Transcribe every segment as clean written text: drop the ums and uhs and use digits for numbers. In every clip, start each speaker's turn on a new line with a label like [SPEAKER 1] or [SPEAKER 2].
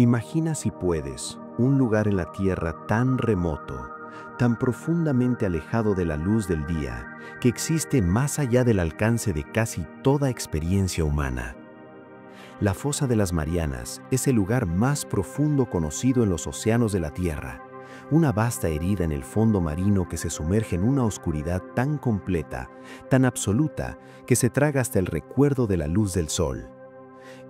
[SPEAKER 1] Imagina si puedes un lugar en la Tierra tan remoto, tan profundamente alejado de la luz del día, que existe más allá del alcance de casi toda experiencia humana. La Fosa de las Marianas es el lugar más profundo conocido en los océanos de la Tierra, una vasta herida en el fondo marino que se sumerge en una oscuridad tan completa, tan absoluta, que se traga hasta el recuerdo de la luz del sol.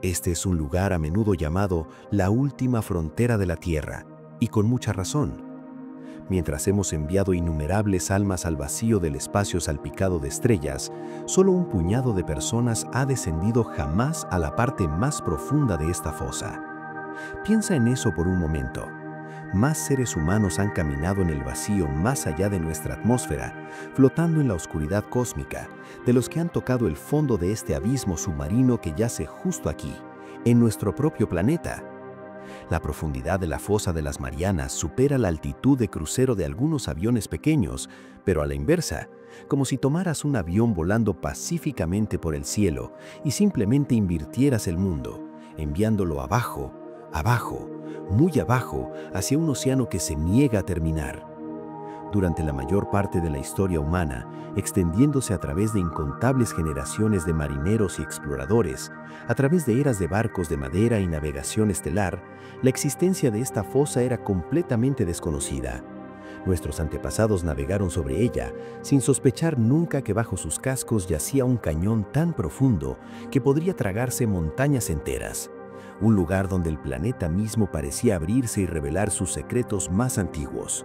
[SPEAKER 1] Este es un lugar a menudo llamado la última frontera de la Tierra, y con mucha razón. Mientras hemos enviado innumerables almas al vacío del espacio salpicado de estrellas, solo un puñado de personas ha descendido jamás a la parte más profunda de esta fosa. Piensa en eso por un momento. Más seres humanos han caminado en el vacío más allá de nuestra atmósfera, flotando en la oscuridad cósmica, de los que han tocado el fondo de este abismo submarino que yace justo aquí, en nuestro propio planeta. La profundidad de la Fosa de las Marianas supera la altitud de crucero de algunos aviones pequeños, pero a la inversa, como si tomaras un avión volando pacíficamente por el cielo y simplemente invirtieras el mundo, enviándolo abajo, abajo, muy abajo, hacia un océano que se niega a terminar. Durante la mayor parte de la historia humana, extendiéndose a través de incontables generaciones de marineros y exploradores, a través de eras de barcos de madera y navegación estelar, la existencia de esta fosa era completamente desconocida. Nuestros antepasados navegaron sobre ella, sin sospechar nunca que bajo sus cascos yacía un cañón tan profundo que podría tragarse montañas enteras. Un lugar donde el planeta mismo parecía abrirse y revelar sus secretos más antiguos.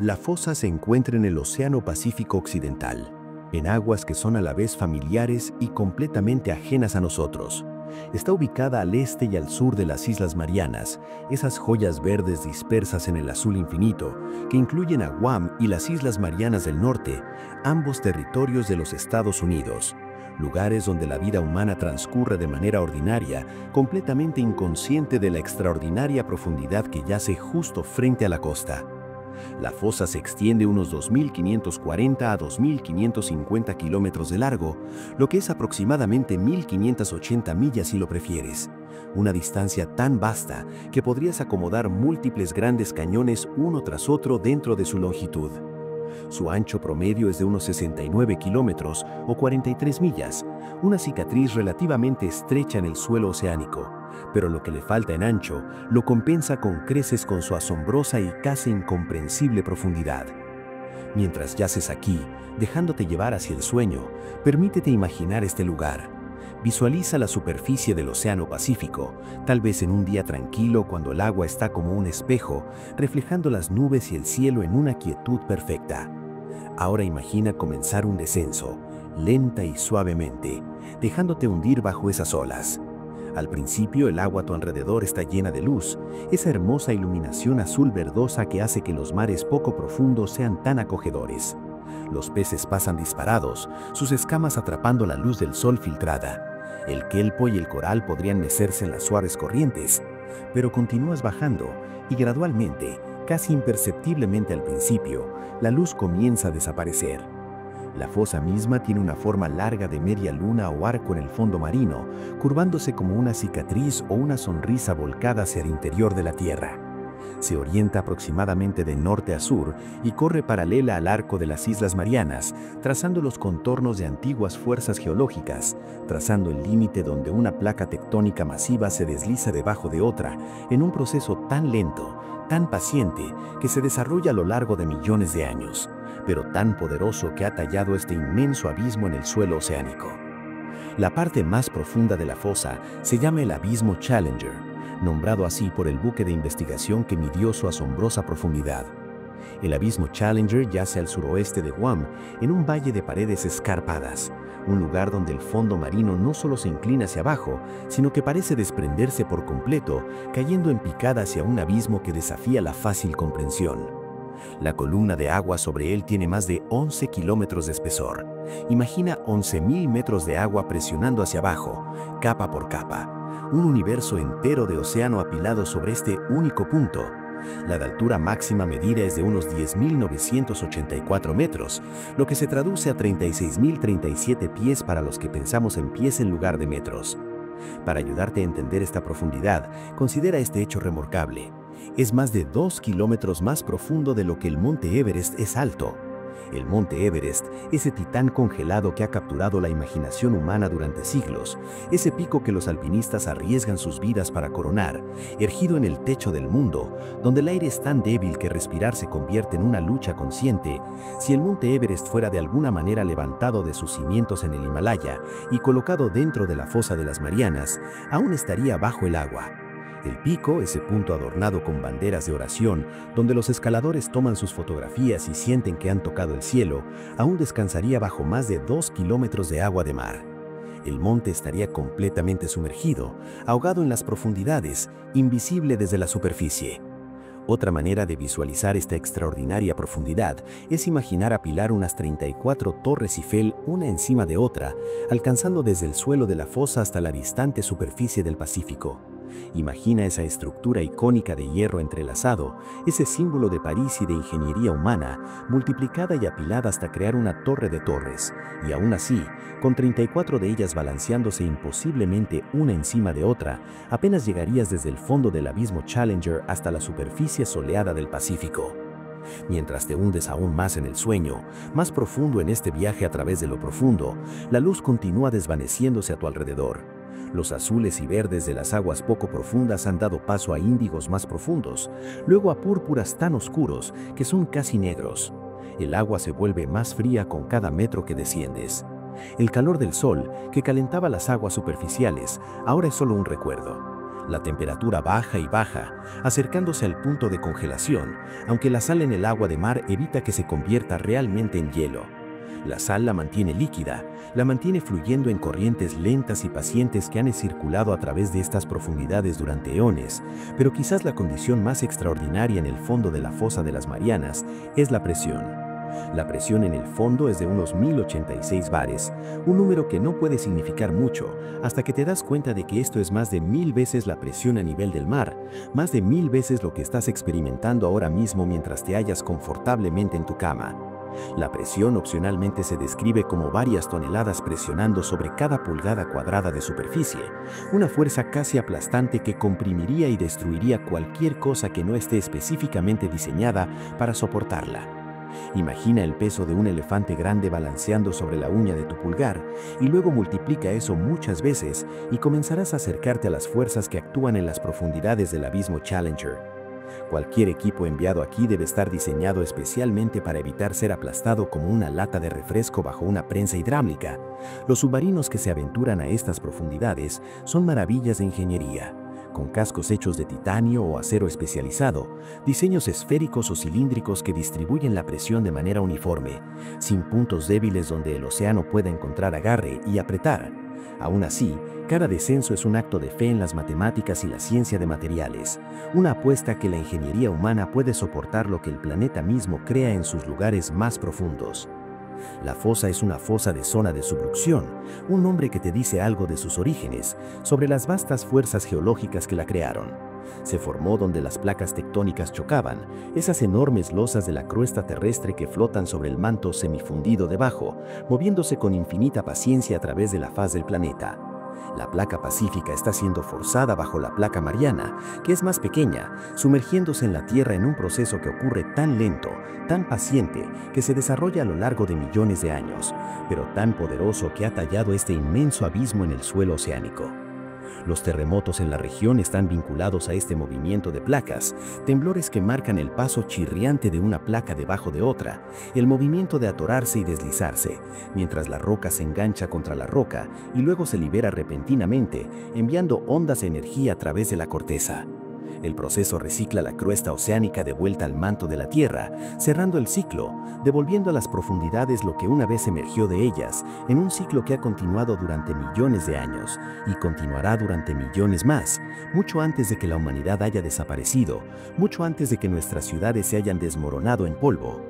[SPEAKER 1] La fosa se encuentra en el Océano Pacífico Occidental, en aguas que son a la vez familiares y completamente ajenas a nosotros. Está ubicada al este y al sur de las Islas Marianas, esas joyas verdes dispersas en el azul infinito, que incluyen a Guam y las Islas Marianas del Norte, ambos territorios de los Estados Unidos. Lugares donde la vida humana transcurre de manera ordinaria, completamente inconsciente de la extraordinaria profundidad que yace justo frente a la costa. La fosa se extiende unos 2.540 a 2.550 kilómetros de largo, lo que es aproximadamente 1.580 millas si lo prefieres. Una distancia tan vasta que podrías acomodar múltiples grandes cañones uno tras otro dentro de su longitud. Su ancho promedio es de unos 69 kilómetros o 43 millas, una cicatriz relativamente estrecha en el suelo oceánico, pero lo que le falta en ancho lo compensa con creces con su asombrosa y casi incomprensible profundidad. Mientras yaces aquí, dejándote llevar hacia el sueño, permítete imaginar este lugar. Visualiza la superficie del Océano Pacífico, tal vez en un día tranquilo cuando el agua está como un espejo, reflejando las nubes y el cielo en una quietud perfecta. Ahora imagina comenzar un descenso, lenta y suavemente, dejándote hundir bajo esas olas. Al principio el agua a tu alrededor está llena de luz, esa hermosa iluminación azul verdosa que hace que los mares poco profundos sean tan acogedores. Los peces pasan disparados, sus escamas atrapando la luz del sol filtrada. El kelpo y el coral podrían mecerse en las suaves corrientes, pero continúas bajando y gradualmente, casi imperceptiblemente al principio, la luz comienza a desaparecer. La fosa misma tiene una forma larga de media luna o arco en el fondo marino, curvándose como una cicatriz o una sonrisa volcada hacia el interior de la Tierra. Se orienta aproximadamente de norte a sur y corre paralela al arco de las Islas Marianas, trazando los contornos de antiguas fuerzas geológicas, trazando el límite donde una placa tectónica masiva se desliza debajo de otra, en un proceso tan lento, tan paciente, que se desarrolla a lo largo de millones de años, pero tan poderoso que ha tallado este inmenso abismo en el suelo oceánico. La parte más profunda de la fosa se llama el Abismo Challenger, nombrado así por el buque de investigación que midió su asombrosa profundidad. El Abismo Challenger yace al suroeste de Guam, en un valle de paredes escarpadas, un lugar donde el fondo marino no solo se inclina hacia abajo, sino que parece desprenderse por completo, cayendo en picada hacia un abismo que desafía la fácil comprensión. La columna de agua sobre él tiene más de 11 kilómetros de espesor. Imagina 11.000 metros de agua presionando hacia abajo, capa por capa. Un universo entero de océano apilado sobre este único punto. La de altura máxima medida es de unos 10.984 metros, lo que se traduce a 36.037 pies para los que pensamos en pies en lugar de metros. Para ayudarte a entender esta profundidad, considera este hecho remarcable. Es más de 2 kilómetros más profundo de lo que el monte Everest es alto. El monte Everest, ese titán congelado que ha capturado la imaginación humana durante siglos, ese pico que los alpinistas arriesgan sus vidas para coronar, erguido en el techo del mundo, donde el aire es tan débil que respirar se convierte en una lucha consciente. Si el monte Everest fuera de alguna manera levantado de sus cimientos en el Himalaya y colocado dentro de la fosa de las Marianas, aún estaría bajo el agua. El pico, ese punto adornado con banderas de oración, donde los escaladores toman sus fotografías y sienten que han tocado el cielo, aún descansaría bajo más de 2 kilómetros de agua de mar. El monte estaría completamente sumergido, ahogado en las profundidades, invisible desde la superficie. Otra manera de visualizar esta extraordinaria profundidad es imaginar apilar unas 34 torres Eiffel una encima de otra, alcanzando desde el suelo de la fosa hasta la distante superficie del Pacífico. Imagina esa estructura icónica de hierro entrelazado, ese símbolo de París y de ingeniería humana, multiplicada y apilada hasta crear una torre de torres, y aún así, con 34 de ellas balanceándose imposiblemente una encima de otra, apenas llegarías desde el fondo del abismo Challenger hasta la superficie soleada del Pacífico. Mientras te hundes aún más en el sueño, más profundo en este viaje a través de lo profundo, la luz continúa desvaneciéndose a tu alrededor. Los azules y verdes de las aguas poco profundas han dado paso a índigos más profundos, luego a púrpuras tan oscuros que son casi negros. El agua se vuelve más fría con cada metro que desciendes. El calor del sol, que calentaba las aguas superficiales, ahora es solo un recuerdo. La temperatura baja y baja, acercándose al punto de congelación, aunque la sal en el agua de mar evita que se convierta realmente en hielo. La sal la mantiene líquida, la mantiene fluyendo en corrientes lentas y pacientes que han circulado a través de estas profundidades durante eones, pero quizás la condición más extraordinaria en el fondo de la fosa de las Marianas es la presión. La presión en el fondo es de unos 1086 bares, un número que no puede significar mucho hasta que te das cuenta de que esto es más de 1000 veces la presión a nivel del mar, más de 1000 veces lo que estás experimentando ahora mismo mientras te hallas confortablemente en tu cama. La presión opcionalmente se describe como varias toneladas presionando sobre cada pulgada cuadrada de superficie, una fuerza casi aplastante que comprimiría y destruiría cualquier cosa que no esté específicamente diseñada para soportarla. Imagina el peso de un elefante grande balanceando sobre la uña de tu pulgar y luego multiplica eso muchas veces y comenzarás a acercarte a las fuerzas que actúan en las profundidades del abismo Challenger. Cualquier equipo enviado aquí debe estar diseñado especialmente para evitar ser aplastado como una lata de refresco bajo una prensa hidráulica. Los submarinos que se aventuran a estas profundidades son maravillas de ingeniería, con cascos hechos de titanio o acero especializado, diseños esféricos o cilíndricos que distribuyen la presión de manera uniforme, sin puntos débiles donde el océano pueda encontrar agarre y apretar. Aún así, cada descenso es un acto de fe en las matemáticas y la ciencia de materiales, una apuesta que la ingeniería humana puede soportar lo que el planeta mismo crea en sus lugares más profundos. La fosa es una fosa de zona de subducción, un nombre que te dice algo de sus orígenes, sobre las vastas fuerzas geológicas que la crearon. Se formó donde las placas tectónicas chocaban, esas enormes losas de la crosta terrestre que flotan sobre el manto semifundido debajo, moviéndose con infinita paciencia a través de la faz del planeta. La placa pacífica está siendo forzada bajo la placa mariana, que es más pequeña, sumergiéndose en la Tierra en un proceso que ocurre tan lento, tan paciente, que se desarrolla a lo largo de millones de años, pero tan poderoso que ha tallado este inmenso abismo en el suelo oceánico. Los terremotos en la región están vinculados a este movimiento de placas, temblores que marcan el paso chirriante de una placa debajo de otra, el movimiento de atorarse y deslizarse, mientras la roca se engancha contra la roca y luego se libera repentinamente, enviando ondas de energía a través de la corteza. El proceso recicla la crosta oceánica de vuelta al manto de la Tierra, cerrando el ciclo, devolviendo a las profundidades lo que una vez emergió de ellas, en un ciclo que ha continuado durante millones de años y continuará durante millones más, mucho antes de que la humanidad haya desaparecido, mucho antes de que nuestras ciudades se hayan desmoronado en polvo.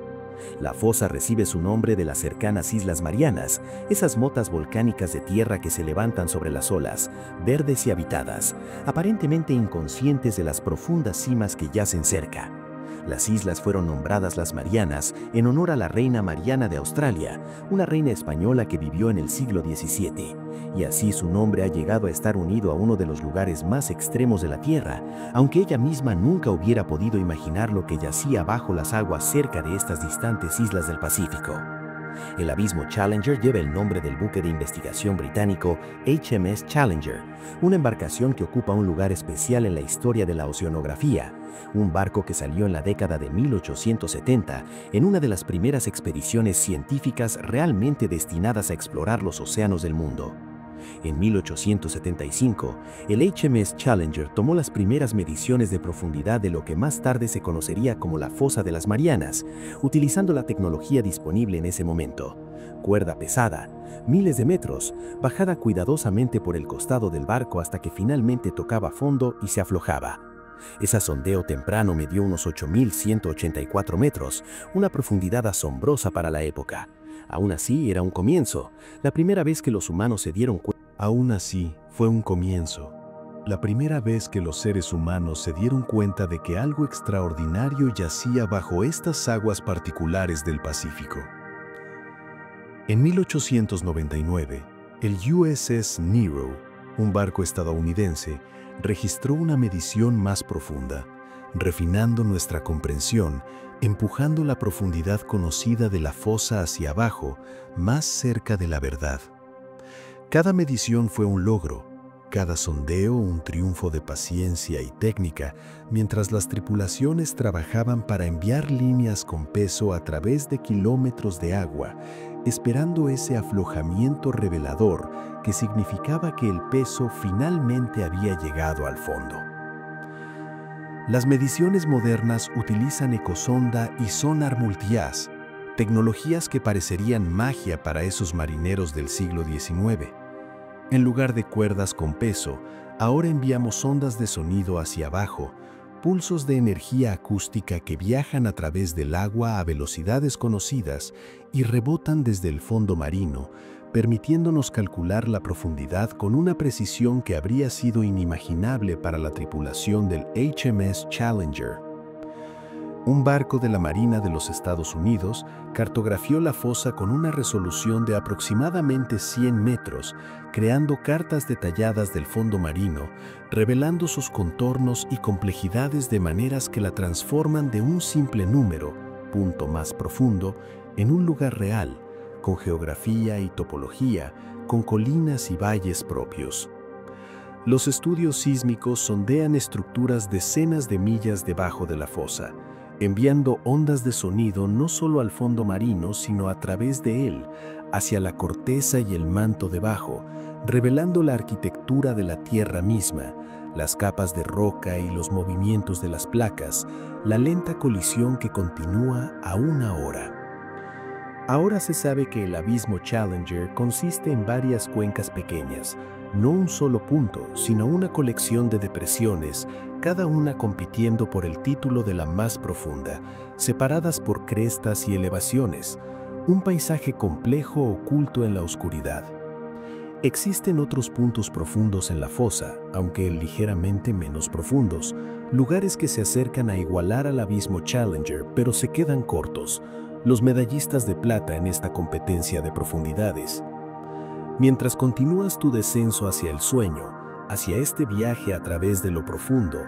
[SPEAKER 1] La fosa recibe su nombre de las cercanas Islas Marianas, esas motas volcánicas de tierra que se levantan sobre las olas, verdes y habitadas, aparentemente inconscientes de las profundas cimas que yacen cerca. Las islas fueron nombradas las Marianas en honor a la reina Mariana de Australia, una reina española que vivió en el siglo XVII, y así su nombre ha llegado a estar unido a uno de los lugares más extremos de la Tierra, aunque ella misma nunca hubiera podido imaginar lo que yacía bajo las aguas cerca de estas distantes islas del Pacífico. El abismo Challenger lleva el nombre del buque de investigación británico HMS Challenger, una embarcación que ocupa un lugar especial en la historia de la oceanografía, un barco que salió en la década de 1870 en una de las primeras expediciones científicas realmente destinadas a explorar los océanos del mundo. En 1875, el HMS Challenger tomó las primeras mediciones de profundidad de lo que más tarde se conocería como la Fosa de las Marianas, utilizando la tecnología disponible en ese momento: cuerda pesada, miles de metros, bajada cuidadosamente por el costado del barco hasta que finalmente tocaba fondo y se aflojaba. Ese sondeo temprano midió unos 8.184 metros, una profundidad asombrosa para la época. Aún así, era un comienzo, la primera vez que los humanos se dieron cuenta.
[SPEAKER 2] Aún así, fue un comienzo. La primera vez que los seres humanos se dieron cuenta de que algo extraordinario yacía bajo estas aguas particulares del Pacífico. En 1899, el USS Nero, un barco estadounidense, registró una medición más profunda, refinando nuestra comprensión, empujando la profundidad conocida de la fosa hacia abajo, más cerca de la verdad. Cada medición fue un logro, cada sondeo un triunfo de paciencia y técnica, mientras las tripulaciones trabajaban para enviar líneas con peso a través de kilómetros de agua, esperando ese aflojamiento revelador que significaba que el peso finalmente había llegado al fondo. Las mediciones modernas utilizan ecosonda y sonar multihaz, tecnologías que parecerían magia para esos marineros del siglo XIX. En lugar de cuerdas con peso, ahora enviamos ondas de sonido hacia abajo, pulsos de energía acústica que viajan a través del agua a velocidades conocidas y rebotan desde el fondo marino, permitiéndonos calcular la profundidad con una precisión que habría sido inimaginable para la tripulación del HMS Challenger. Un barco de la Marina de los Estados Unidos cartografió la fosa con una resolución de aproximadamente 100 metros, creando cartas detalladas del fondo marino, revelando sus contornos y complejidades de maneras que la transforman de un simple número, punto más profundo, en un lugar real, con geografía y topología, con colinas y valles propios. Los estudios sísmicos sondean estructuras decenas de millas debajo de la fosa, enviando ondas de sonido no solo al fondo marino, sino a través de él, hacia la corteza y el manto debajo, revelando la arquitectura de la Tierra misma, las capas de roca y los movimientos de las placas, la lenta colisión que continúa aún ahora. Ahora se sabe que el abismo Challenger consiste en varias cuencas pequeñas, no un solo punto, sino una colección de depresiones, cada una compitiendo por el título de la más profunda, separadas por crestas y elevaciones, un paisaje complejo oculto en la oscuridad. Existen otros puntos profundos en la fosa, aunque ligeramente menos profundos, lugares que se acercan a igualar al abismo Challenger, pero se quedan cortos, los medallistas de plata en esta competencia de profundidades. Mientras continúas tu descenso hacia el sueño, hacia este viaje a través de lo profundo,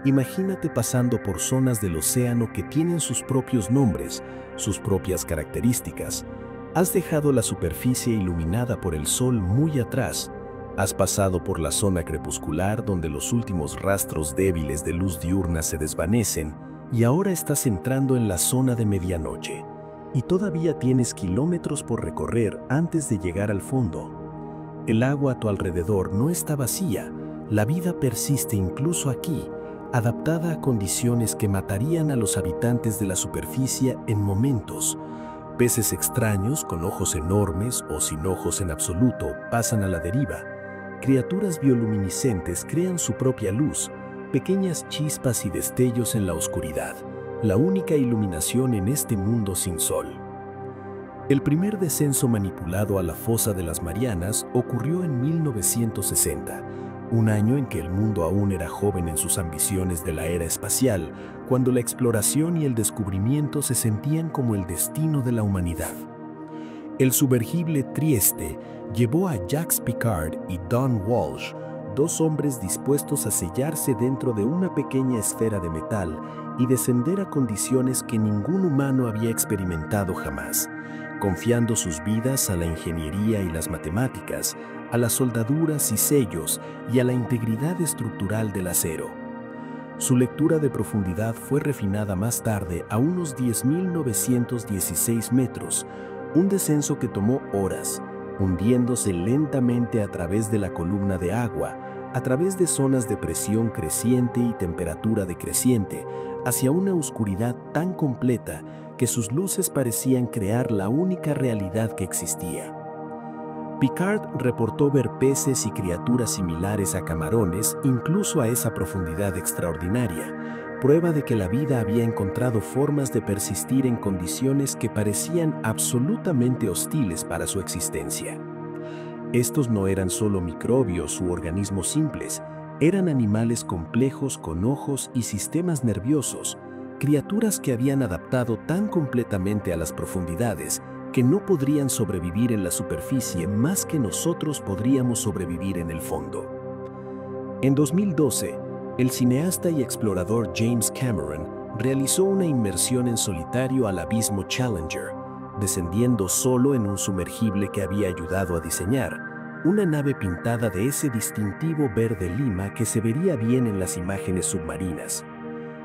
[SPEAKER 2] imagínate pasando por zonas del océano que tienen sus propios nombres, sus propias características. Has dejado la superficie iluminada por el sol muy atrás. Has pasado por la zona crepuscular donde los últimos rastros débiles de luz diurna se desvanecen y ahora estás entrando en la zona de medianoche. Y todavía tienes kilómetros por recorrer antes de llegar al fondo. El agua a tu alrededor no está vacía, la vida persiste incluso aquí, adaptada a condiciones que matarían a los habitantes de la superficie en momentos. Peces extraños con ojos enormes o sin ojos en absoluto pasan a la deriva. Criaturas bioluminiscentes crean su propia luz, pequeñas chispas y destellos en la oscuridad, la única iluminación en este mundo sin sol. El primer descenso manipulado a la fosa de las Marianas ocurrió en 1960, Un año en que el mundo aún era joven en sus ambiciones de la era espacial, cuando la exploración y el descubrimiento se sentían como el destino de la humanidad. El sumergible Trieste llevó a Jacques Piccard y Don Walsh, dos hombres dispuestos a sellarse dentro de una pequeña esfera de metal y descender a condiciones que ningún humano había experimentado jamás, confiando sus vidas a la ingeniería y las matemáticas, a las soldaduras y sellos y a la integridad estructural del acero. Su lectura de profundidad fue refinada más tarde a unos 10.916 metros, un descenso que tomó horas, hundiéndose lentamente a través de la columna de agua, a través de zonas de presión creciente y temperatura decreciente, hacia una oscuridad tan completa que sus luces parecían crear la única realidad que existía. Piccard reportó ver peces y criaturas similares a camarones incluso a esa profundidad extraordinaria, prueba de que la vida había encontrado formas de persistir en condiciones que parecían absolutamente hostiles para su existencia. Estos no eran solo microbios u organismos simples, eran animales complejos con ojos y sistemas nerviosos, criaturas que habían adaptado tan completamente a las profundidades que no podrían sobrevivir en la superficie más que nosotros podríamos sobrevivir en el fondo. En 2012, el cineasta y explorador James Cameron realizó una inmersión en solitario al abismo Challenger, descendiendo solo en un sumergible que había ayudado a diseñar, una nave pintada de ese distintivo verde lima que se vería bien en las imágenes submarinas.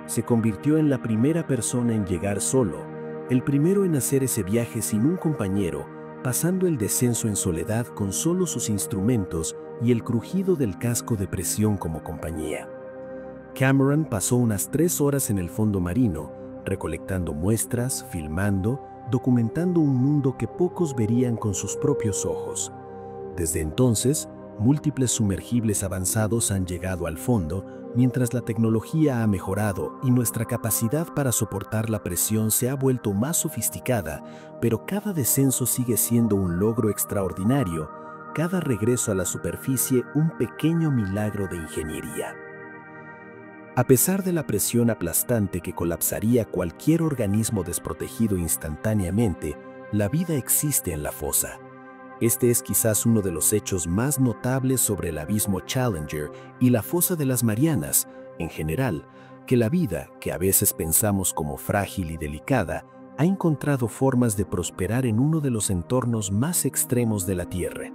[SPEAKER 2] Se convirtió en la primera persona en llegar solo, el primero en hacer ese viaje sin un compañero, pasando el descenso en soledad con solo sus instrumentos y el crujido del casco de presión como compañía. Cameron pasó unas 3 horas en el fondo marino, recolectando muestras, filmando, documentando un mundo que pocos verían con sus propios ojos. Desde entonces, múltiples sumergibles avanzados han llegado al fondo, mientras la tecnología ha mejorado y nuestra capacidad para soportar la presión se ha vuelto más sofisticada, pero cada descenso sigue siendo un logro extraordinario, cada regreso a la superficie un pequeño milagro de ingeniería. A pesar de la presión aplastante que colapsaría cualquier organismo desprotegido instantáneamente, la vida existe en la fosa. Este es quizás uno de los hechos más notables sobre el abismo Challenger y la fosa de las Marianas, en general, que la vida, que a veces pensamos como frágil y delicada, ha encontrado formas de prosperar en uno de los entornos más extremos de la Tierra.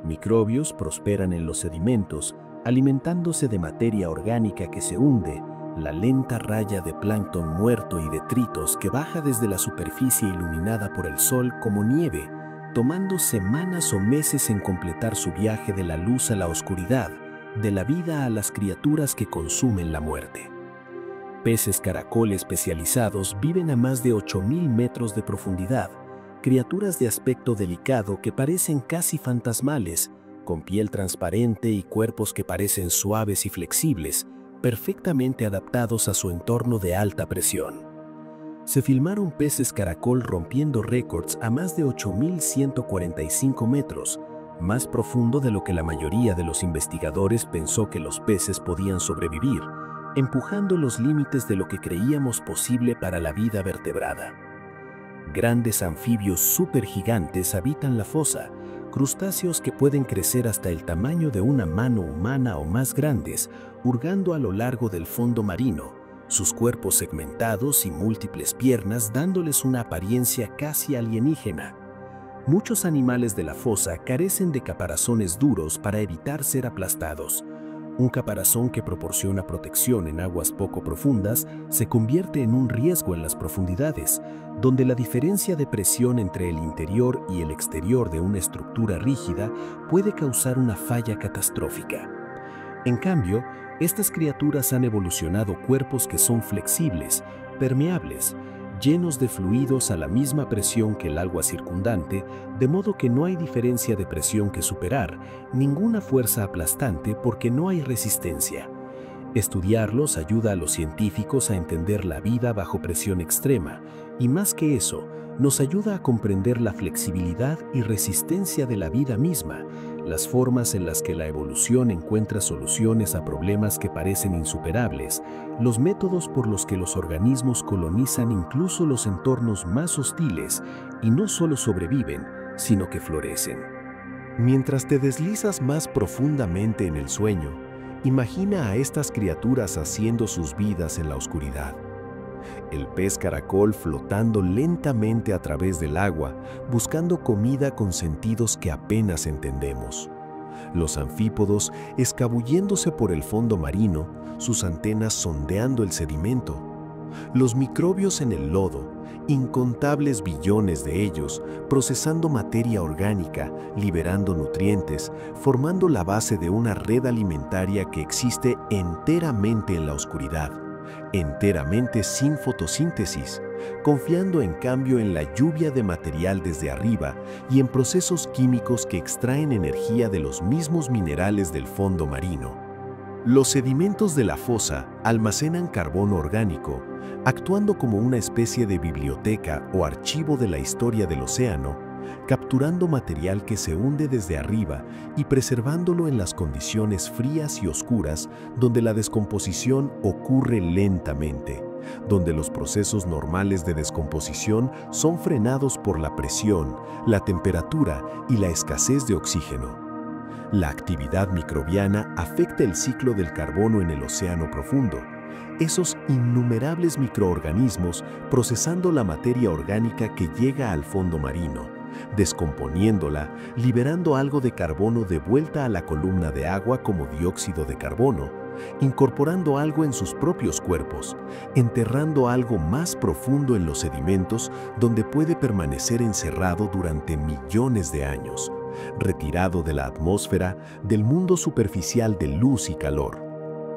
[SPEAKER 2] Microbios prosperan en los sedimentos, alimentándose de materia orgánica que se hunde, la lenta raya de plancton muerto y detritos que baja desde la superficie iluminada por el sol como nieve, tomando semanas o meses en completar su viaje de la luz a la oscuridad, de la vida a las criaturas que consumen la muerte. Peces caracol especializados viven a más de 8.000 metros de profundidad, criaturas de aspecto delicado que parecen casi fantasmales, con piel transparente y cuerpos que parecen suaves y flexibles, perfectamente adaptados a su entorno de alta presión. Se filmaron peces caracol rompiendo récords a más de 8.145 metros, más profundo de lo que la mayoría de los investigadores pensó que los peces podían sobrevivir, empujando los límites de lo que creíamos posible para la vida vertebrada. Grandes anfibios supergigantes habitan la fosa, crustáceos que pueden crecer hasta el tamaño de una mano humana o más grandes, hurgando a lo largo del fondo marino, sus cuerpos segmentados y múltiples piernas dándoles una apariencia casi alienígena. Muchos animales de la fosa carecen de caparazones duros para evitar ser aplastados. Un caparazón que proporciona protección en aguas poco profundas se convierte en un riesgo en las profundidades, donde la diferencia de presión entre el interior y el exterior de una estructura rígida puede causar una falla catastrófica. En cambio, estas criaturas han evolucionado cuerpos que son flexibles, permeables, llenos de fluidos a la misma presión que el agua circundante, de modo que no hay diferencia de presión que superar, ninguna fuerza aplastante porque no hay resistencia. Estudiarlos ayuda a los científicos a entender la vida bajo presión extrema, y más que eso, nos ayuda a comprender la flexibilidad y resistencia de la vida misma, las formas en las que la evolución encuentra soluciones a problemas que parecen insuperables, los métodos por los que los organismos colonizan incluso los entornos más hostiles y no solo sobreviven, sino que florecen. Mientras te deslizas más profundamente en el sueño, imagina a estas criaturas haciendo sus vidas en la oscuridad. El pez caracol flotando lentamente a través del agua, buscando comida con sentidos que apenas entendemos. Los anfípodos escabulléndose por el fondo marino, sus antenas sondeando el sedimento. Los microbios en el lodo, incontables billones de ellos, procesando materia orgánica, liberando nutrientes, formando la base de una red alimentaria que existe enteramente en la oscuridad, enteramente sin fotosíntesis, confiando en cambio en la lluvia de material desde arriba y en procesos químicos que extraen energía de los mismos minerales del fondo marino. Los sedimentos de la fosa almacenan carbono orgánico, actuando como una especie de biblioteca o archivo de la historia del océano, capturando material que se hunde desde arriba y preservándolo en las condiciones frías y oscuras donde la descomposición ocurre lentamente, donde los procesos normales de descomposición son frenados por la presión, la temperatura y la escasez de oxígeno. La actividad microbiana afecta el ciclo del carbono en el océano profundo, esos innumerables microorganismos procesando la materia orgánica que llega al fondo marino, descomponiéndola, liberando algo de carbono de vuelta a la columna de agua como dióxido de carbono, incorporando algo en sus propios cuerpos, enterrando algo más profundo en los sedimentos donde puede permanecer encerrado durante millones de años, retirado de la atmósfera, del mundo superficial de luz y calor.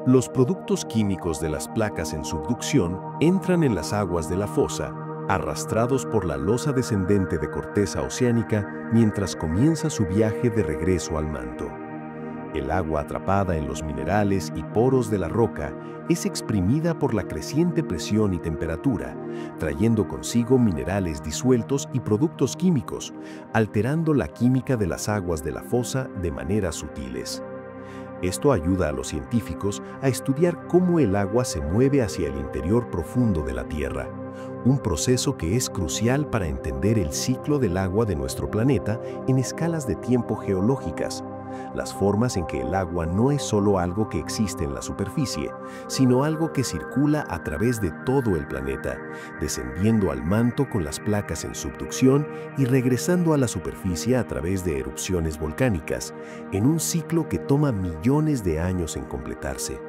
[SPEAKER 2] Los productos químicos de las placas en subducción entran en las aguas de la fosa, arrastrados por la losa descendente de corteza oceánica mientras comienza su viaje de regreso al manto. El agua atrapada en los minerales y poros de la roca es exprimida por la creciente presión y temperatura, trayendo consigo minerales disueltos y productos químicos, alterando la química de las aguas de la fosa de maneras sutiles. Esto ayuda a los científicos a estudiar cómo el agua se mueve hacia el interior profundo de la Tierra, un proceso que es crucial para entender el ciclo del agua de nuestro planeta en escalas de tiempo geológicas, las formas en que el agua no es solo algo que existe en la superficie, sino algo que circula a través de todo el planeta, descendiendo al manto con las placas en subducción y regresando a la superficie a través de erupciones volcánicas, en un ciclo que toma millones de años en completarse.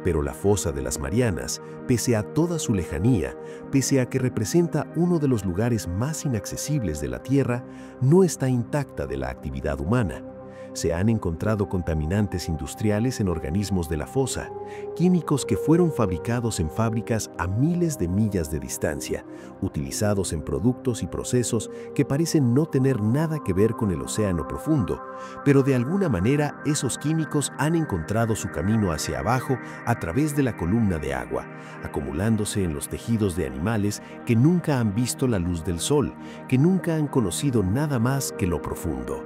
[SPEAKER 2] Pero la fosa de las Marianas, pese a toda su lejanía, pese a que representa uno de los lugares más inaccesibles de la Tierra, no está intacta de la actividad humana. Se han encontrado contaminantes industriales en organismos de la fosa, químicos que fueron fabricados en fábricas a miles de millas de distancia, utilizados en productos y procesos que parecen no tener nada que ver con el océano profundo, pero de alguna manera esos químicos han encontrado su camino hacia abajo a través de la columna de agua, acumulándose en los tejidos de animales que nunca han visto la luz del sol, que nunca han conocido nada más que lo profundo.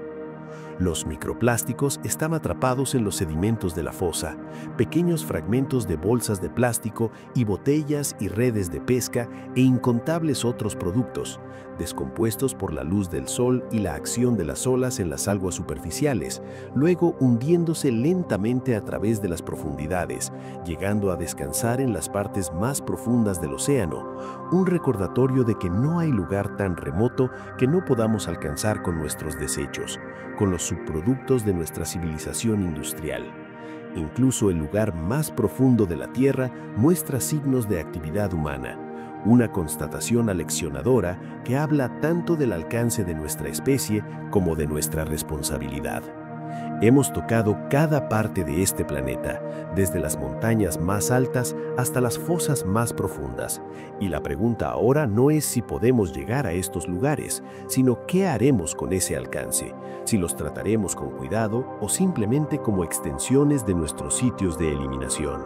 [SPEAKER 2] Los microplásticos están atrapados en los sedimentos de la fosa, pequeños fragmentos de bolsas de plástico y botellas y redes de pesca e incontables otros productos, descompuestos por la luz del sol y la acción de las olas en las aguas superficiales, luego hundiéndose lentamente a través de las profundidades, llegando a descansar en las partes más profundas del océano, un recordatorio de que no hay lugar tan remoto que no podamos alcanzar con nuestros desechos, con los subproductos de nuestra civilización industrial. Incluso el lugar más profundo de la Tierra muestra signos de actividad humana, una constatación aleccionadora que habla tanto del alcance de nuestra especie como de nuestra responsabilidad. Hemos tocado cada parte de este planeta, desde las montañas más altas hasta las fosas más profundas. Y la pregunta ahora no es si podemos llegar a estos lugares, sino qué haremos con ese alcance, si los trataremos con cuidado o simplemente como extensiones de nuestros sitios de eliminación.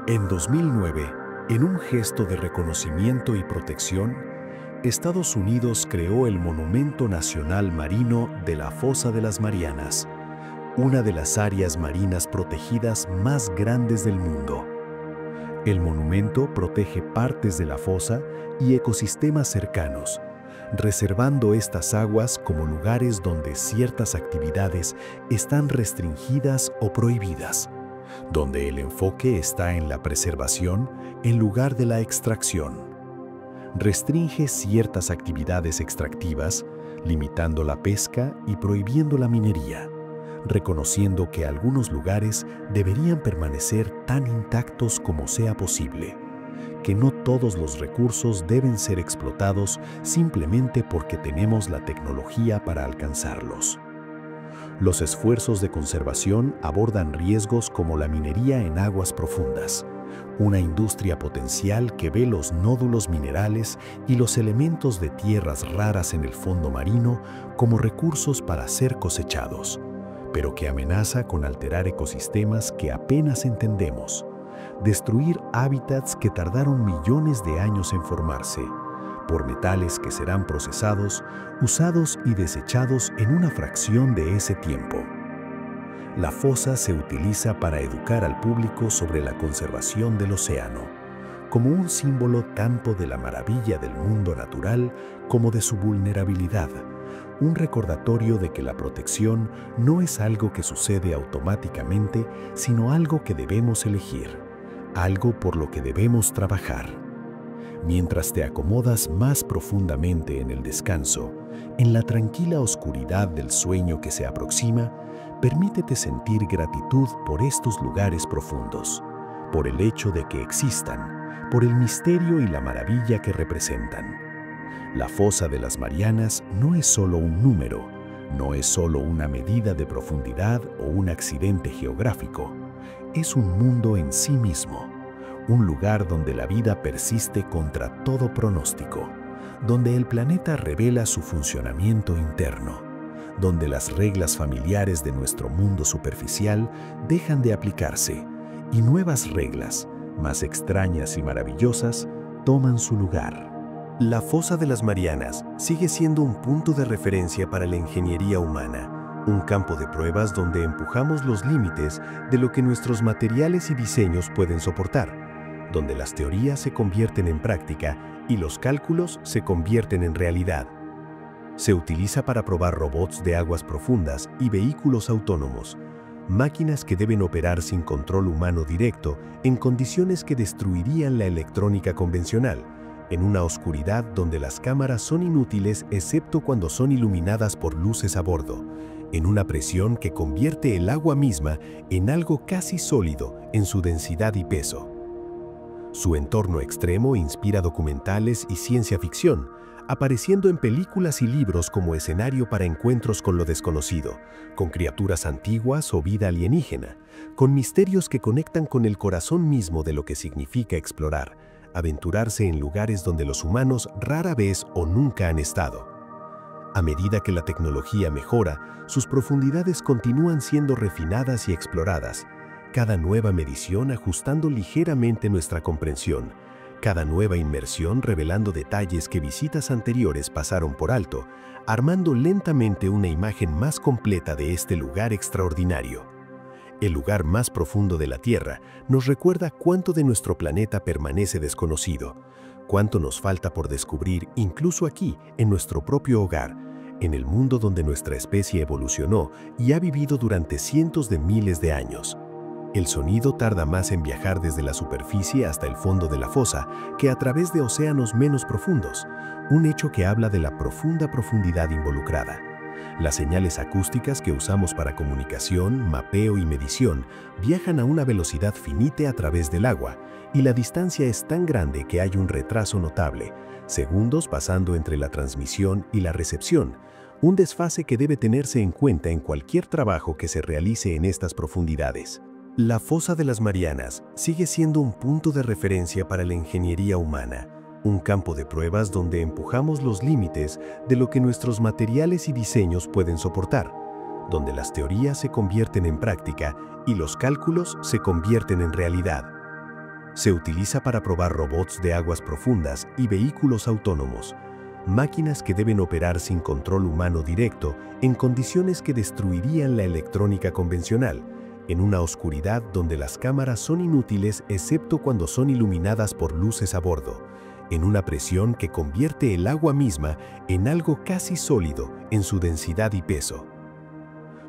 [SPEAKER 3] En 2009, en un gesto de reconocimiento y protección, Estados Unidos creó el Monumento Nacional Marino de la Fosa de las Marianas, una de las áreas marinas protegidas más grandes del mundo. El monumento protege partes de la fosa y ecosistemas cercanos, reservando estas aguas como lugares donde ciertas actividades están restringidas o prohibidas, donde el enfoque está en la preservación en lugar de la extracción. Restringe ciertas actividades extractivas, limitando la pesca y prohibiendo la minería, reconociendo que algunos lugares deberían permanecer tan intactos como sea posible, que no todos los recursos deben ser explotados simplemente porque tenemos la tecnología para alcanzarlos. Los esfuerzos de conservación abordan riesgos como la minería en aguas profundas, una industria potencial que ve los nódulos minerales y los elementos de tierras raras en el fondo marino como recursos para ser cosechados, pero que amenaza con alterar ecosistemas que apenas entendemos, destruir hábitats que tardaron millones de años en formarse, por metales que serán procesados, usados y desechados en una fracción de ese tiempo. La fosa se utiliza para educar al público sobre la conservación del océano, como un símbolo tanto de la maravilla del mundo natural como de su vulnerabilidad, un recordatorio de que la protección no es algo que sucede automáticamente, sino algo que debemos elegir, algo por lo que debemos trabajar. Mientras te acomodas más profundamente en el descanso, en la tranquila oscuridad del sueño que se aproxima, permítete sentir gratitud por estos lugares profundos, por el hecho de que existan, por el misterio y la maravilla que representan. La fosa de las Marianas no es solo un número, no es solo una medida de profundidad o un accidente geográfico. Es un mundo en sí mismo, un lugar donde la vida persiste contra todo pronóstico, donde el planeta revela su funcionamiento interno, donde las reglas familiares de nuestro mundo superficial dejan de aplicarse y nuevas reglas, más extrañas y maravillosas, toman su lugar.
[SPEAKER 1] La fosa de las Marianas sigue siendo un punto de referencia para la ingeniería humana, un campo de pruebas donde empujamos los límites de lo que nuestros materiales y diseños pueden soportar, donde las teorías se convierten en práctica y los cálculos se convierten en realidad. Se utiliza para probar robots de aguas profundas y vehículos autónomos, máquinas que deben operar sin control humano directo en condiciones que destruirían la electrónica convencional, en una oscuridad donde las cámaras son inútiles excepto cuando son iluminadas por luces a bordo, en una presión que convierte el agua misma en algo casi sólido en su densidad y peso. Su entorno extremo inspira documentales y ciencia ficción, apareciendo en películas y libros como escenario para encuentros con lo desconocido, con criaturas antiguas o vida alienígena, con misterios que conectan con el corazón mismo de lo que significa explorar, aventurarse en lugares donde los humanos rara vez o nunca han estado. A medida que la tecnología mejora, sus profundidades continúan siendo refinadas y exploradas, cada nueva medición ajustando ligeramente nuestra comprensión, cada nueva inmersión revelando detalles que visitas anteriores pasaron por alto, armando lentamente una imagen más completa de este lugar extraordinario. El lugar más profundo de la Tierra nos recuerda cuánto de nuestro planeta permanece desconocido, cuánto nos falta por descubrir incluso aquí, en nuestro propio hogar, en el mundo donde nuestra especie evolucionó y ha vivido durante cientos de miles de años. El sonido tarda más en viajar desde la superficie hasta el fondo de la fosa que a través de océanos menos profundos, un hecho que habla de la profunda profundidad involucrada. Las señales acústicas que usamos para comunicación, mapeo y medición viajan a una velocidad finita a través del agua, y la distancia es tan grande que hay un retraso notable, segundos pasando entre la transmisión y la recepción, un desfase que debe tenerse en cuenta en cualquier trabajo que se realice en estas profundidades. La fosa de las Marianas sigue siendo un punto de referencia para la ingeniería humana, un campo de pruebas donde empujamos los límites de lo que nuestros materiales y diseños pueden soportar, donde las teorías se convierten en práctica y los cálculos se convierten en realidad. Se utiliza para probar robots de aguas profundas y vehículos autónomos,
[SPEAKER 3] máquinas que deben operar sin control humano directo en condiciones que destruirían la electrónica convencional, en una oscuridad donde las cámaras son inútiles excepto cuando son iluminadas por luces a bordo, en una presión que convierte el agua misma en algo casi sólido en su densidad y peso.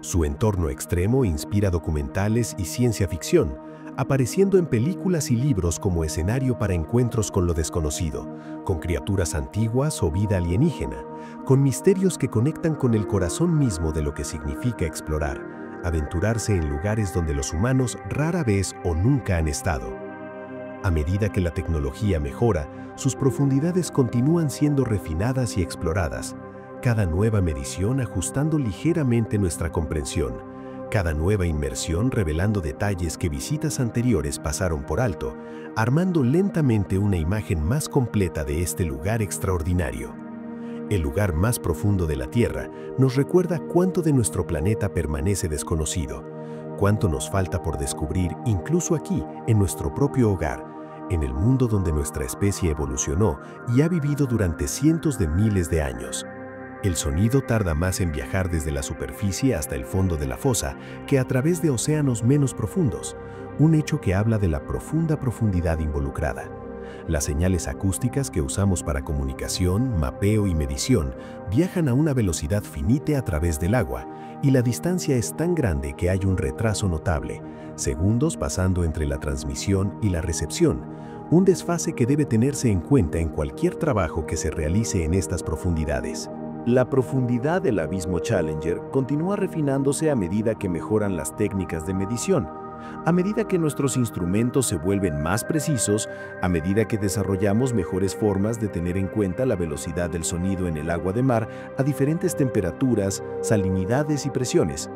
[SPEAKER 3] Su entorno extremo inspira documentales y ciencia ficción, apareciendo en películas y libros como escenario para encuentros con lo desconocido, con criaturas antiguas o vida alienígena, con misterios que conectan con el corazón mismo de lo que significa explorar, aventurarse en lugares donde los humanos rara vez o nunca han estado. A medida que la tecnología mejora, sus profundidades continúan siendo refinadas y exploradas, cada nueva medición ajustando ligeramente nuestra comprensión, cada nueva inmersión revelando detalles que visitas anteriores pasaron por alto, armando lentamente una imagen más completa de este lugar extraordinario. El lugar más profundo de la Tierra nos recuerda cuánto de nuestro planeta permanece desconocido, cuánto nos falta por descubrir incluso aquí, en nuestro propio hogar, en el mundo donde nuestra especie evolucionó y ha vivido durante cientos de miles de años. El sonido tarda más en viajar desde la superficie hasta el fondo de la fosa que a través de océanos menos profundos, un hecho que habla de la profunda profundidad involucrada. Las señales acústicas que usamos para comunicación, mapeo y medición viajan a una velocidad finita a través del agua, y la distancia es tan grande que hay un retraso notable, segundos pasando entre la transmisión y la recepción, un desfase que debe tenerse en cuenta en cualquier trabajo que se realice en estas profundidades.
[SPEAKER 1] La profundidad del abismo Challenger continúa refinándose a medida que mejoran las técnicas de medición, a medida que nuestros instrumentos se vuelven más precisos, a medida que desarrollamos mejores formas de tener en cuenta la velocidad del sonido en el agua de mar a diferentes temperaturas, salinidades y presiones,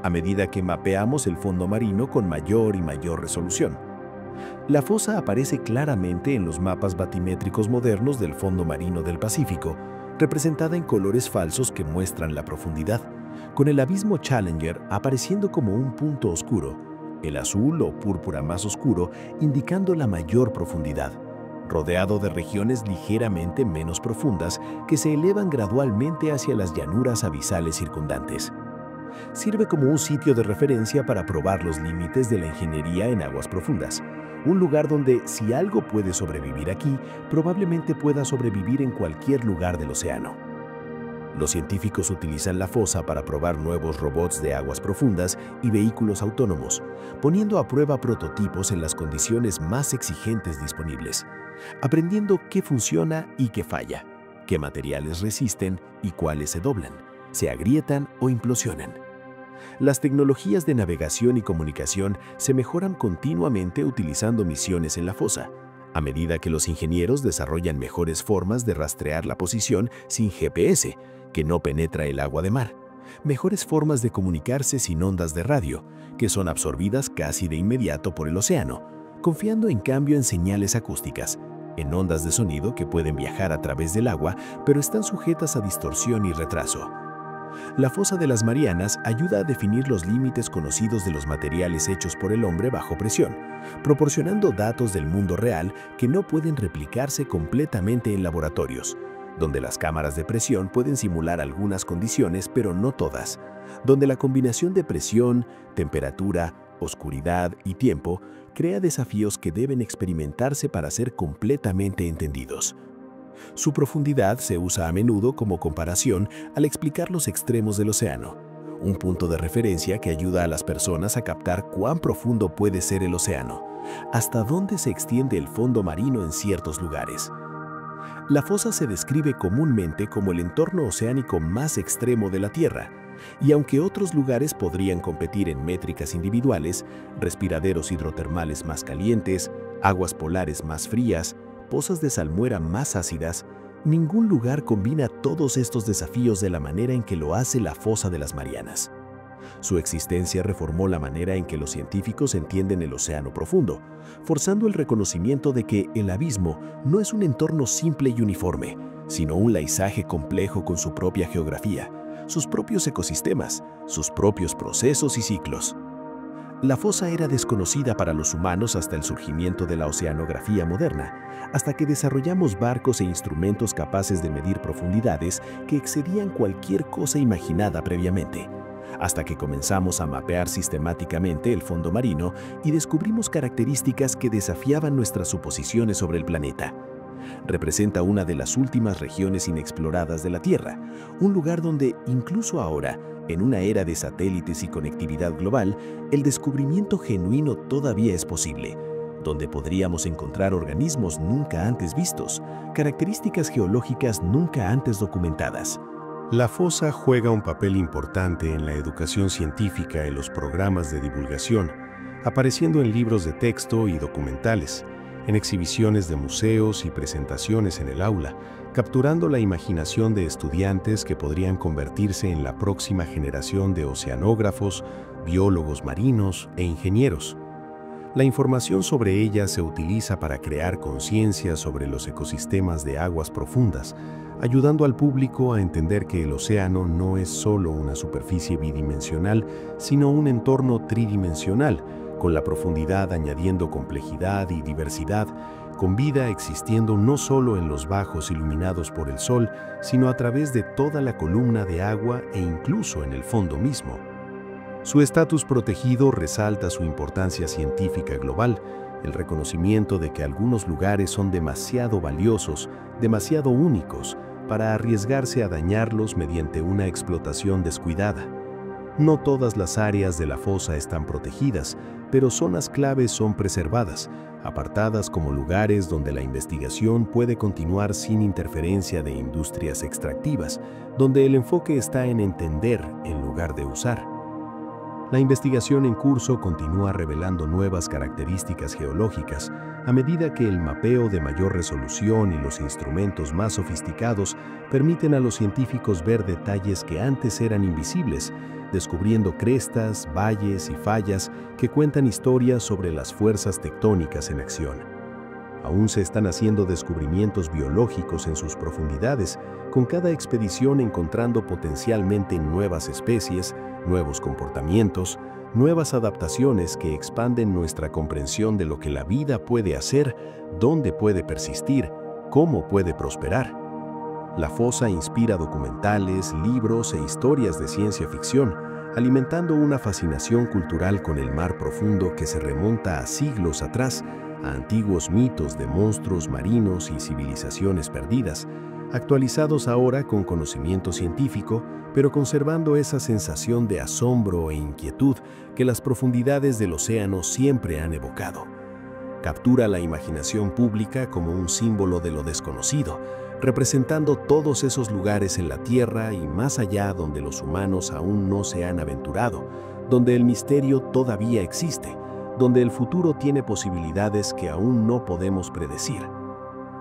[SPEAKER 1] a medida que mapeamos el fondo marino con mayor y mayor resolución. La fosa aparece claramente en los mapas batimétricos modernos del fondo marino del Pacífico, representada en colores falsos que muestran la profundidad, con el abismo Challenger apareciendo como un punto oscuro, el azul o púrpura más oscuro indicando la mayor profundidad, rodeado de regiones ligeramente menos profundas que se elevan gradualmente hacia las llanuras abisales circundantes. Sirve como un sitio de referencia para probar los límites de la ingeniería en aguas profundas, un lugar donde, si algo puede sobrevivir aquí, probablemente pueda sobrevivir en cualquier lugar del océano. Los científicos utilizan la fosa para probar nuevos robots de aguas profundas y vehículos autónomos, poniendo a prueba prototipos en las condiciones más exigentes disponibles, aprendiendo qué funciona y qué falla, qué materiales resisten y cuáles se doblan, se agrietan o implosionan. Las tecnologías de navegación y comunicación se mejoran continuamente utilizando misiones en la fosa, a medida que los ingenieros desarrollan mejores formas de rastrear la posición sin GPS, que no penetra el agua de mar, mejores formas de comunicarse sin ondas de radio, que son absorbidas casi de inmediato por el océano, confiando en cambio en señales acústicas, en ondas de sonido que pueden viajar a través del agua, pero están sujetas a distorsión y retraso. La fosa de las Marianas ayuda a definir los límites conocidos de los materiales hechos por el hombre bajo presión, proporcionando datos del mundo real que no pueden replicarse completamente en laboratorios, donde las cámaras de presión pueden simular algunas condiciones pero no todas, donde la combinación de presión, temperatura, oscuridad y tiempo crea desafíos que deben experimentarse para ser completamente entendidos. Su profundidad se usa a menudo como comparación al explicar los extremos del océano, un punto de referencia que ayuda a las personas a captar cuán profundo puede ser el océano, hasta dónde se extiende el fondo marino en ciertos lugares. La fosa se describe comúnmente como el entorno oceánico más extremo de la Tierra, y aunque otros lugares podrían competir en métricas individuales, respiraderos hidrotermales más calientes, aguas polares más frías, pozas de salmuera más ácidas, ningún lugar combina todos estos desafíos de la manera en que lo hace la fosa de las Marianas. Su existencia reformó la manera en que los científicos entienden el océano profundo, forzando el reconocimiento de que el abismo no es un entorno simple y uniforme, sino un paisaje complejo con su propia geografía, sus propios ecosistemas, sus propios procesos y ciclos. La fosa era desconocida para los humanos hasta el surgimiento de la oceanografía moderna, hasta que desarrollamos barcos e instrumentos capaces de medir profundidades que excedían cualquier cosa imaginada previamente, hasta que comenzamos a mapear sistemáticamente el fondo marino y descubrimos características que desafiaban nuestras suposiciones sobre el planeta. Representa una de las últimas regiones inexploradas de la Tierra, un lugar donde, incluso ahora, en una era de satélites y conectividad global, el descubrimiento genuino todavía es posible, donde podríamos encontrar organismos nunca antes vistos, características geológicas nunca antes documentadas.
[SPEAKER 2] La fosa juega un papel importante en la educación científica en los programas de divulgación, apareciendo en libros de texto y documentales, en exhibiciones de museos y presentaciones en el aula, capturando la imaginación de estudiantes que podrían convertirse en la próxima generación de oceanógrafos, biólogos marinos e ingenieros. La información sobre ella se utiliza para crear conciencia sobre los ecosistemas de aguas profundas, ayudando al público a entender que el océano no es solo una superficie bidimensional, sino un entorno tridimensional, con la profundidad añadiendo complejidad y diversidad, con vida existiendo no solo en los bajos iluminados por el sol, sino a través de toda la columna de agua e incluso en el fondo mismo. Su estatus protegido resalta su importancia científica global, el reconocimiento de que algunos lugares son demasiado valiosos, demasiado únicos, para arriesgarse a dañarlos mediante una explotación descuidada. No todas las áreas de la fosa están protegidas, pero zonas claves son preservadas, apartadas como lugares donde la investigación puede continuar sin interferencia de industrias extractivas, donde el enfoque está en entender en lugar de usar. La investigación en curso continúa revelando nuevas características geológicas a medida que el mapeo de mayor resolución y los instrumentos más sofisticados permiten a los científicos ver detalles que antes eran invisibles, descubriendo crestas, valles y fallas que cuentan historias sobre las fuerzas tectónicas en acción. Aún se están haciendo descubrimientos biológicos en sus profundidades, con cada expedición encontrando potencialmente nuevas especies, nuevos comportamientos, nuevas adaptaciones que expanden nuestra comprensión de lo que la vida puede hacer, dónde puede persistir, cómo puede prosperar. La fosa inspira documentales, libros e historias de ciencia ficción, alimentando una fascinación cultural con el mar profundo que se remonta a siglos atrás, a antiguos mitos de monstruos marinos y civilizaciones perdidas, actualizados ahora con conocimiento científico, pero conservando esa sensación de asombro e inquietud que las profundidades del océano siempre han evocado. Captura la imaginación pública como un símbolo de lo desconocido, representando todos esos lugares en la Tierra y más allá donde los humanos aún no se han aventurado, donde el misterio todavía existe, donde el futuro tiene posibilidades que aún no podemos predecir.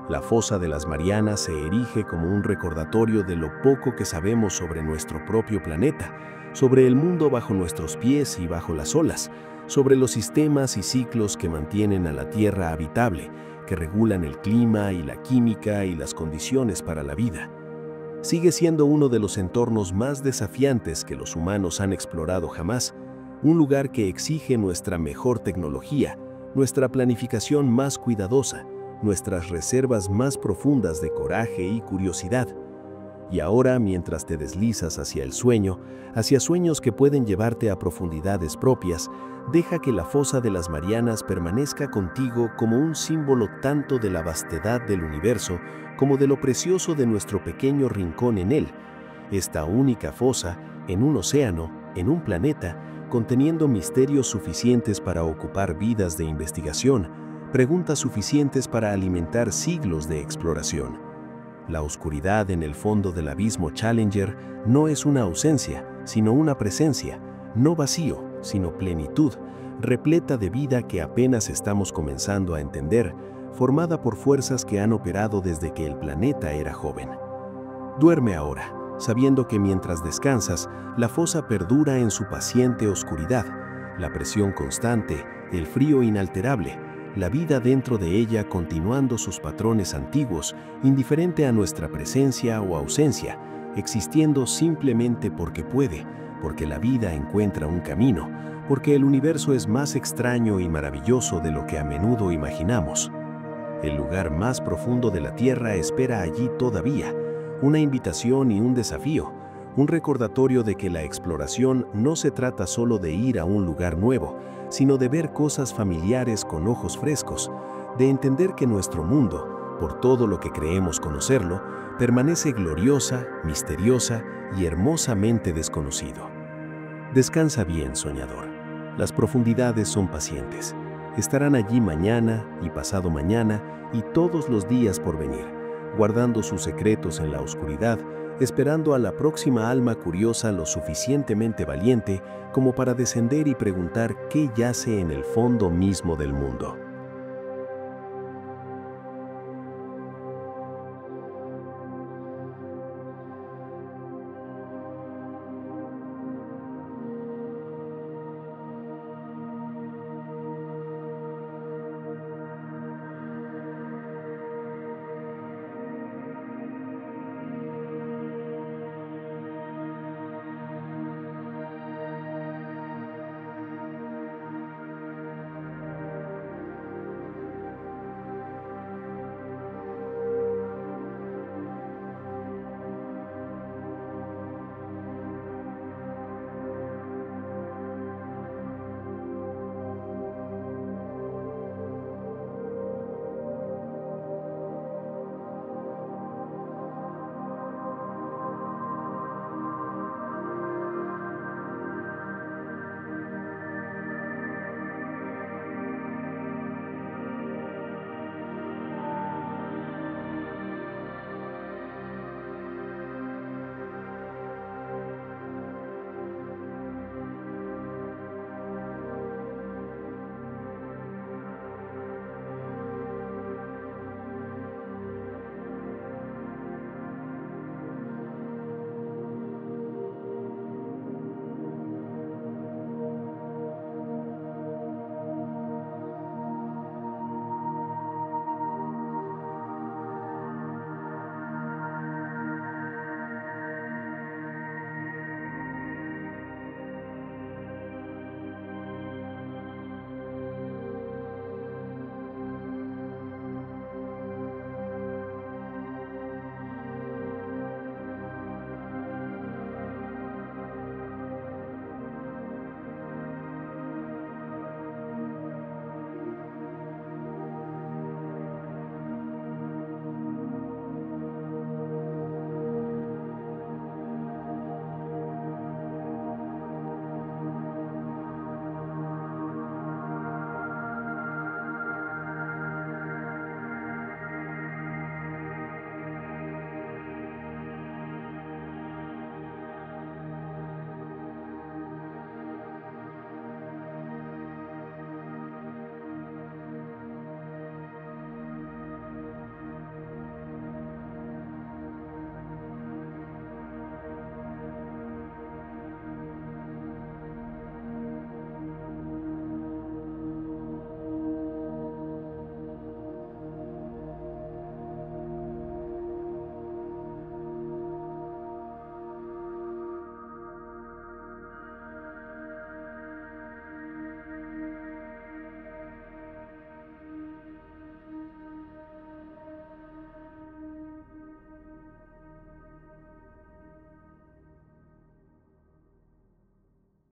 [SPEAKER 2] La fosa de las Marianas se erige como un recordatorio de lo poco que sabemos sobre nuestro propio planeta, sobre el mundo bajo nuestros pies y bajo las olas, sobre los sistemas y ciclos que mantienen a la Tierra habitable, que regulan el clima y la química y las condiciones para la vida. Sigue siendo uno de los entornos más desafiantes que los humanos han explorado jamás, un lugar que exige nuestra mejor tecnología, nuestra planificación más cuidadosa, nuestras reservas más profundas de coraje y curiosidad. Y ahora, mientras te deslizas hacia el sueño, hacia sueños que pueden llevarte a profundidades propias, deja que la fosa de las Marianas permanezca contigo como un símbolo tanto de la vastedad del universo como de lo precioso de nuestro pequeño rincón en él. Esta única fosa, en un océano, en un planeta, conteniendo misterios suficientes para ocupar vidas de investigación, preguntas suficientes para alimentar siglos de exploración. La oscuridad en el fondo del abismo Challenger no es una ausencia, sino una presencia, no vacío, sino plenitud, repleta de vida que apenas estamos comenzando a entender, formada por fuerzas que han operado desde que el planeta era joven. Duerme ahora, sabiendo que mientras descansas, la fosa perdura en su paciente oscuridad, la presión constante, el frío inalterable, la vida dentro de ella continuando sus patrones antiguos, indiferente a nuestra presencia o ausencia, existiendo simplemente porque puede, porque la vida encuentra un camino,
[SPEAKER 1] porque el universo es más extraño y maravilloso de lo que a menudo imaginamos. El lugar más profundo de la Tierra espera allí todavía, una invitación y un desafío, un recordatorio de que la exploración no se trata solo de ir a un lugar nuevo, sino de ver cosas familiares con ojos frescos, de entender que nuestro mundo, por todo lo que creemos conocerlo, permanece gloriosa, misteriosa y hermosamente desconocido. Descansa bien, soñador. Las profundidades son pacientes. Estarán allí mañana y pasado mañana y todos los días por venir, guardando sus secretos en la oscuridad, esperando a la próxima alma curiosa lo suficientemente valiente como para descender y preguntar qué yace en el fondo mismo del mundo.